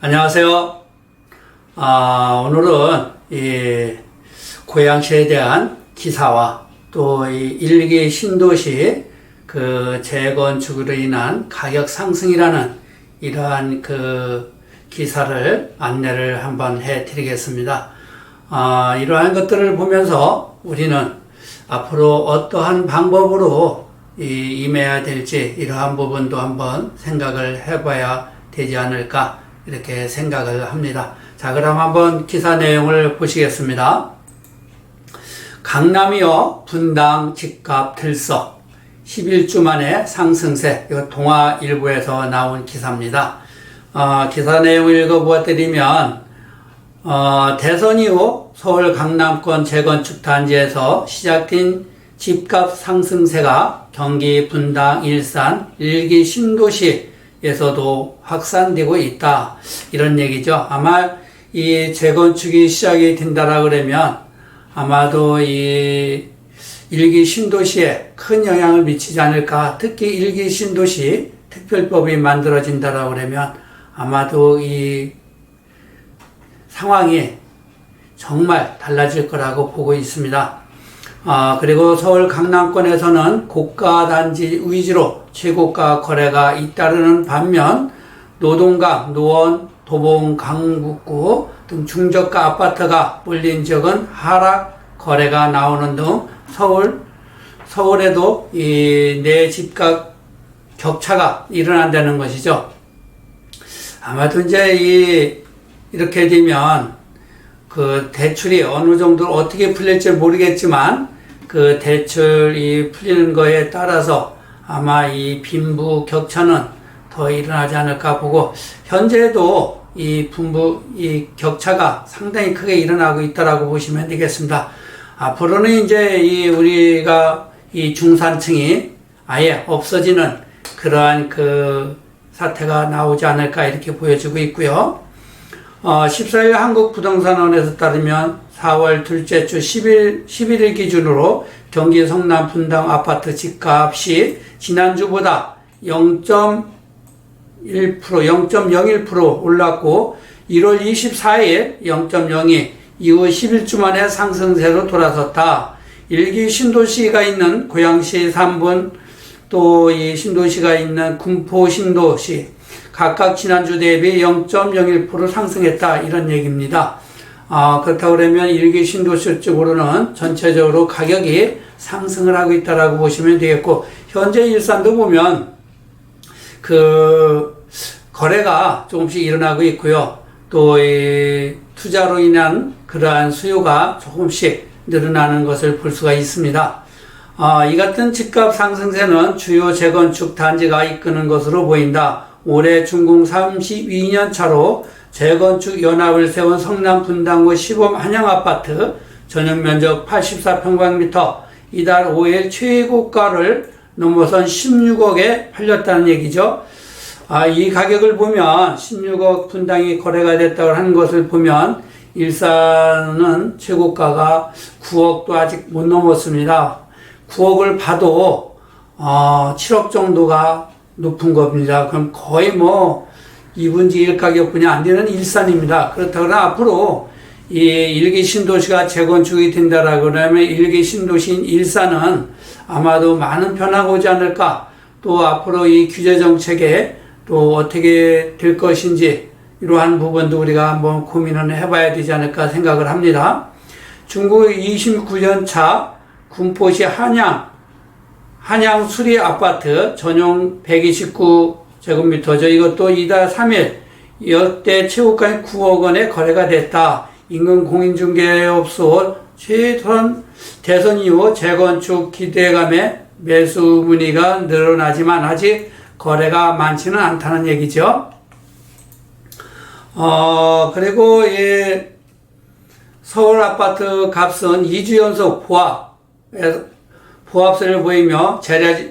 안녕하세요. 오늘은 이 고양시에 대한 기사와 또 이 일기 신도시 그 재건축으로 인한 가격 상승이라는 이러한 그 기사를 안내를 한번 해 드리겠습니다. 이러한 것들을 보면서 우리는 앞으로 어떠한 방법으로 임해야 될지 이러한 부분도 한번 생각을 해봐야 되지 않을까 이렇게 생각을 합니다. 자, 그럼 한번 기사 내용을 보시겠습니다. 강남이요 분당 집값 들썩 11주 만에 상승세. 이거 동아일보에서 나온 기사입니다. 기사 내용을 읽어보아드리면 대선 이후 서울 강남권 재건축 단지에서 시작된 집값 상승세가 경기 분당 일산 일기 신도시에서도 확산되고 있다. 이런 얘기죠. 아마 이 재건축이 시작이 된다라 그러면 아마도 이 일기 신도시에 큰 영향을 미치지 않을까. 특히 일기 신도시 특별법이 만들어진다라 그러면 아마도 이 상황이 정말 달라질 거라고 보고 있습니다. 그리고 서울 강남권에서는 고가 단지 위주로 최고가 거래가 잇따르는 반면 노동강, 노원, 도봉, 강북구 등 중저가 아파트가 몰린 지역은 하락 거래가 나오는 등 서울에도 이 내 집값 격차가 일어난다는 것이죠. 아마도 이제 이렇게 되면 그 대출이 어느 정도 어떻게 풀릴지 모르겠지만 그 대출이 풀리는 거에 따라서 아마 이 빈부 격차는 더 일어나지 않을까 보고, 현재도 이 격차가 상당히 크게 일어나고 있다라고 보시면 되겠습니다. 앞으로는 이제 우리가 이 중산층이 아예 없어지는 그러한 그 사태가 나오지 않을까 이렇게 보여지고 있고요. 14일 한국부동산원에서 따르면 4월 둘째 주 11일 기준으로 경기 성남 분당 아파트 집값이 지난주보다 0.01% 올랐고 1월 24일 0.02 이후 11주 만에 상승세로 돌아섰다. 일기 신도시가 있는 고양시 3분 또 이 신도시가 있는 군포 신도시 각각 지난주 대비 0.01% 상승했다 이런 얘기입니다. 그렇다고 그러면 일기 신도시 쪽으로는 전체적으로 가격이 상승을 하고 있다라고 보시면 되겠고, 현재 일산도 보면 그 거래가 조금씩 일어나고 있고요. 또 이 투자로 인한 그러한 수요가 조금씩 늘어나는 것을 볼 수가 있습니다. 이 같은 집값 상승세는 주요 재건축 단지가 이끄는 것으로 보인다. 올해 준공 32년 차로 재건축 연합을 세운 성남 분당구 시범 한양아파트 전용 면적 84평방미터 이달 5일 최고가를 넘어선 16억에 팔렸다는 얘기죠. 이 가격을 보면 16억 분당이 거래가 됐다고 하는 것을 보면 일산은 최고가가 9억도 아직 못 넘었습니다. 9억을 봐도 7억 정도가 높은 겁니다. 그럼 거의 2분의 1 가격뿐이 안 되는 일산입니다. 그렇다고 하면 앞으로 이 일기 신도시가 재건축이 된다라고 하면 일기 신도시인 일산은 아마도 많은 변화가 오지 않을까. 또 앞으로 이 규제 정책에 또 어떻게 될 것인지 이러한 부분도 우리가 한번 고민을 해봐야 되지 않을까 생각을 합니다. 중국 29년 차 군포시 한양 수리 아파트 전용 129제곱미터죠. 이것도 이달 3일 역대 최고가인 9억 원에 거래가 됐다. 인근 공인중개업소 대선 이후 재건축 기대감에 매수 문의가 늘어나지만 아직 거래가 많지는 않다는 얘기죠. 그리고 서울 아파트 값은 2주 연속 보합세를 보이며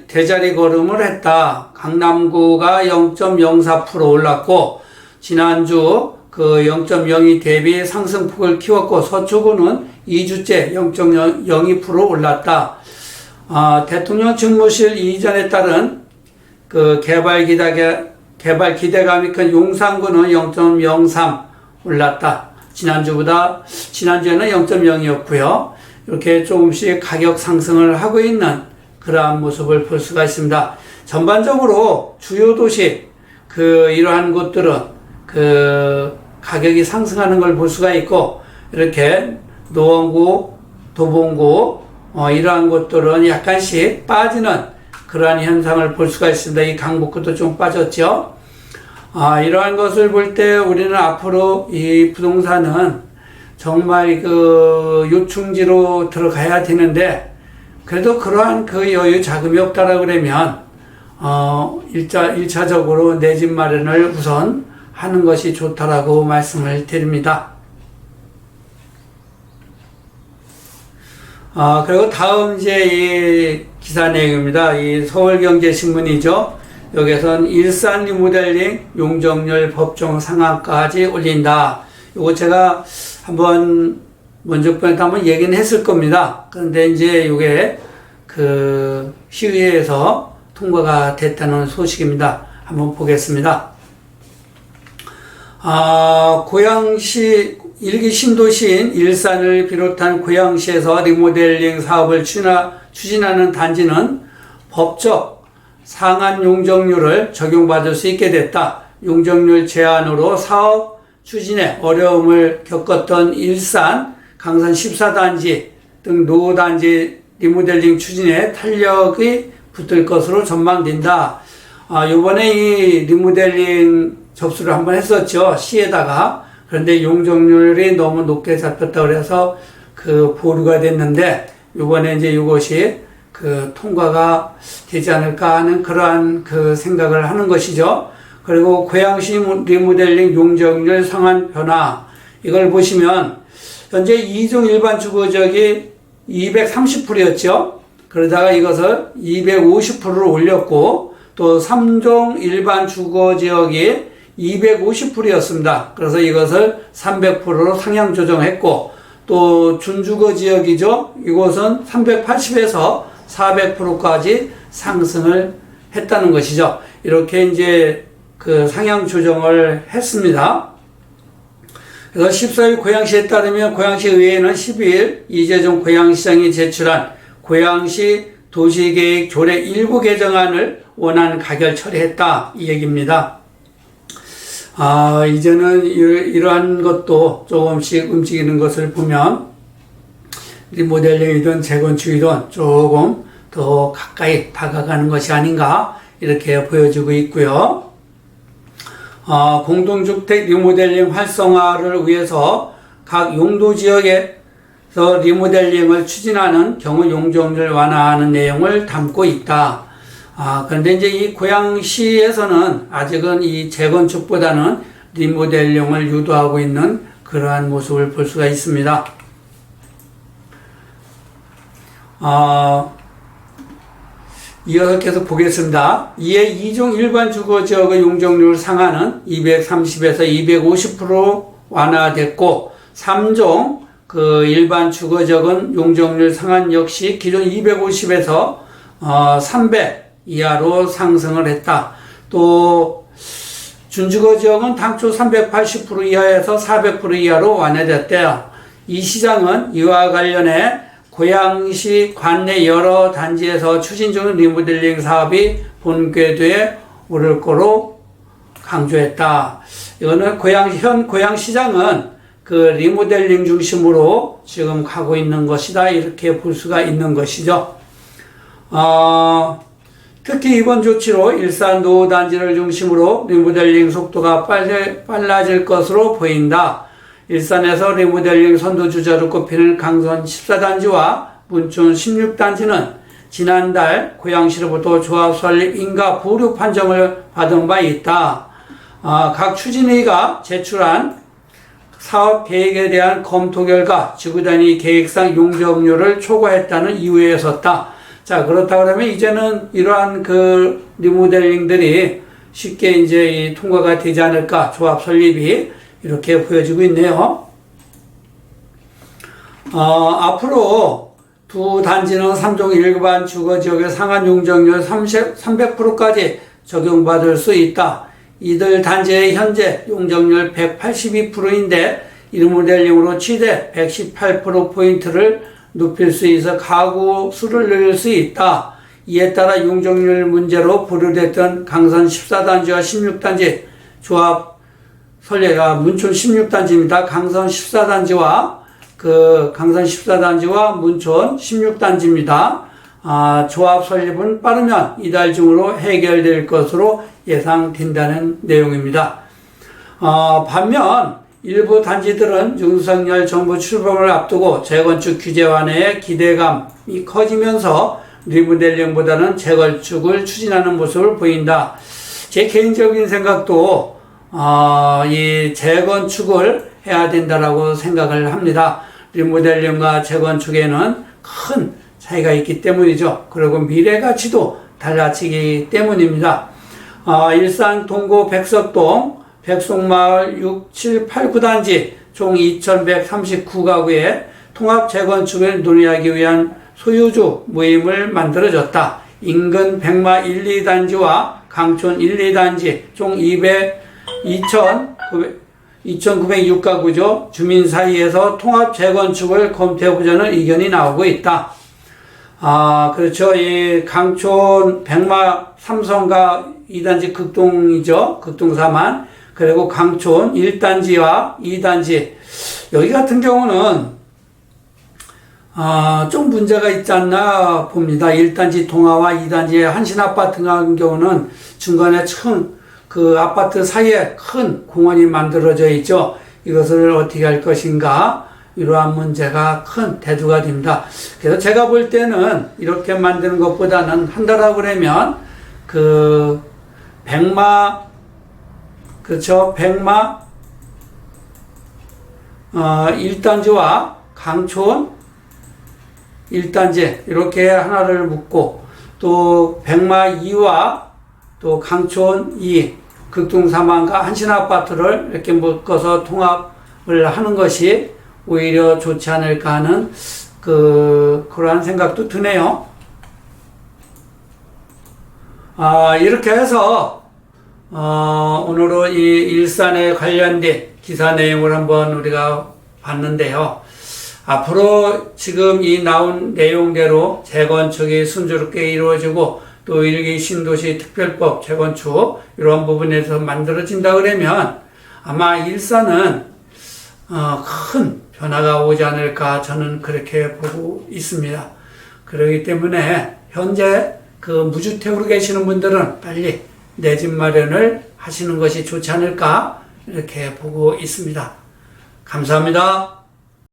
대자리 걸음을 했다. 강남구가 0.04% 올랐고 지난주 그 0.02 대비 상승폭을 키웠고 서초구는 2주째 0.02% 올랐다. 대통령 집무실 이전에 따른 그 개발 개발 기대감이 큰 용산구는 0.03 올랐다. 지난주에는 0.0이었고요. 이렇게 조금씩 가격 상승을 하고 있는 그러한 모습을 볼 수가 있습니다. 전반적으로 주요 도시, 이러한 곳들은 가격이 상승하는 걸 볼 수가 있고, 이렇게 노원구, 도봉구, 이러한 곳들은 약간씩 빠지는 그러한 현상을 볼 수가 있습니다. 이 강북구도 좀 빠졌죠. 이러한 것을 볼 때 우리는 앞으로 이 부동산은 정말 요충지로 들어가야 되는데, 그래도 그러한 여유 자금이 없다라 그러면, 1차적으로 내 집 마련을 우선 하는 것이 좋다라고 말씀을 드립니다. 그리고 다음 이제 이 기사 내용입니다. 이 서울경제신문이죠. 여기서는 일산 리모델링 용적률 법정 상한까지 올린다. 요거 제가 먼저부터 한번 얘기는 했을 겁니다. 그런데 이제 요게 시의회에서 통과가 됐다는 소식입니다. 한번 보겠습니다. 고양시 일기 신도시인 일산을 비롯한 고양시에서 리모델링 사업을 추진하는 단지는 법적 상한 용적률을 적용받을 수 있게 됐다. 용적률 제한으로 사업 추진에 어려움을 겪었던 일산, 강산 14단지 등 노후단지 리모델링 추진에 탄력이 붙을 것으로 전망된다. 요번에 이 리모델링 접수를 한번 했었죠. 시에다가. 그런데 용적률이 너무 높게 잡혔다고 해서 보류가 됐는데, 요번에 이제 이것이 통과가 되지 않을까 하는 그러한 생각을 하는 것이죠. 그리고 고양시 리모델링 용적률 상한 변화, 이걸 보시면 현재 2종 일반 주거지역이 230%였죠. 그러다가 이것을 250%를 올렸고, 또 3종 일반 주거지역이 250%였습니다. 그래서 이것을 300%로 상향 조정했고, 또 준주거지역이죠. 이곳은 380에서 400%까지 상승을 했다는 것이죠. 이렇게 이제 상향 조정을 했습니다. 그래서 14일 고양시에 따르면 고양시 의회는 12일 이재종 고양시장이 제출한 고양시 도시계획 조례 일부 개정안을 원안 가결 처리했다, 이 얘기입니다. 이제는 이러한 것도 조금씩 움직이는 것을 보면 리모델링이든 재건축이든 조금 더 가까이 다가가는 것이 아닌가, 이렇게 보여지고 있고요. 공동주택 리모델링 활성화를 위해서 각 용도지역에서 리모델링을 추진하는 경우 용적률 완화하는 내용을 담고 있다. 그런데 이제 이 고양시에서는 아직은 이 재건축보다는 리모델링을 유도하고 있는 그러한 모습을 볼 수가 있습니다. 이어서 계속 보겠습니다. 이에 2종 일반 주거지역의 용적률 상한은 230에서 250% 완화됐고, 3종 일반 주거지역은 용적률 상한 역시 기존 250에서 300 이하로 상승을 했다. 또 준주거지역은 당초 380% 이하에서 400% 이하로 완화됐대요. 이 시장은 이와 관련해 고양시 관내 여러 단지에서 추진 중인 리모델링 사업이 본궤도에 오를 거로 강조했다. 이거는 현 고양시장은 리모델링 중심으로 지금 가고 있는 것이다, 이렇게 볼 수가 있는 것이죠. 특히 이번 조치로 일산 노후단지를 중심으로 리모델링 속도가 빨라질 것으로 보인다. 일산에서 리모델링 선도주자로 꼽히는 강선 14단지와 문춘 16단지는 지난달 고양시로부터 조합 설립 인가 보류 판정을 받은 바 있다. 각 추진회의가 제출한 사업 계획에 대한 검토 결과 지구단위 계획상 용적률을 초과했다는 이유에 섰다. 자, 그렇다 그러면 이제는 이러한 리모델링들이 쉽게 이제 통과가 되지 않을까, 조합 설립이 이렇게 보여지고 있네요. 앞으로 두 단지는 3종 일반 주거지역의 상한 용적률 300%까지 적용받을 수 있다. 이들 단지의 현재 용적률 182%인데 이 모델링으로 최대 118%포인트를 높일 수 있어 가구 수를 늘릴 수 있다. 이에 따라 용적률 문제로 보류됐던 강선 14단지와 16단지 조합 설례가 문촌 16단지입니다. 강선 14단지와 문촌 16단지입니다. 조합 설립은 빠르면 이달 중으로 해결될 것으로 예상된다는 내용입니다. 반면 일부 단지들은 윤석열 정부 출범을 앞두고 재건축 규제 완화에 기대감이 커지면서 리모델링보다는 재건축을 추진하는 모습을 보인다. 제 개인적인 생각도 이 재건축을 해야 된다라고 생각을 합니다. 리모델링과 재건축에는 큰 차이가 있기 때문이죠. 그리고 미래 가치도 달라지기 때문입니다. 일산 동구 백석동 백송마을 6, 7, 8, 9단지 총 2139가구의 통합 재건축을 논의하기 위한 소유주 모임을 만들어졌다. 인근 백마 1, 2단지와 강촌 1, 2단지 총 2,906가구죠. 주민 사이에서 통합 재건축을 검토해보자는 의견이 나오고 있다. 그렇죠. 이 강촌 백마 삼성가 2단지 극동이죠. 극동 4만. 그리고 강촌 1단지와 2단지. 여기 같은 경우는, 좀 문제가 있지 않나 봅니다. 1단지 동아와 2단지의 한신 아파트 같은 경우는 중간에 그 아파트 사이에 큰 공원이 만들어져 있죠. 이것을 어떻게 할 것인가. 이러한 문제가 큰 대두가 됩니다. 그래서 제가 볼 때는 이렇게 만드는 것보다는 한다라고 그러면 백마 1단지와 강촌 1단지 이렇게 하나를 묶고 또 백마 2와 또 강촌 2 극동 3만과 한신 아파트를 이렇게 묶어서 통합을 하는 것이 오히려 좋지 않을까 하는 그러한 생각도 드네요. 이렇게 해서 오늘은 이 일산에 관련된 기사 내용을 한번 우리가 봤는데요. 앞으로 지금 이 나온 내용대로 재건축이 순조롭게 이루어지고 또 1기 신도시 특별법 재건축 이런 부분에서 만들어진다 그러면 아마 일산은 큰 변화가 오지 않을까 저는 그렇게 보고 있습니다. 그렇기 때문에 현재 무주택으로 계시는 분들은 빨리 내 집 마련을 하시는 것이 좋지 않을까 이렇게 보고 있습니다. 감사합니다.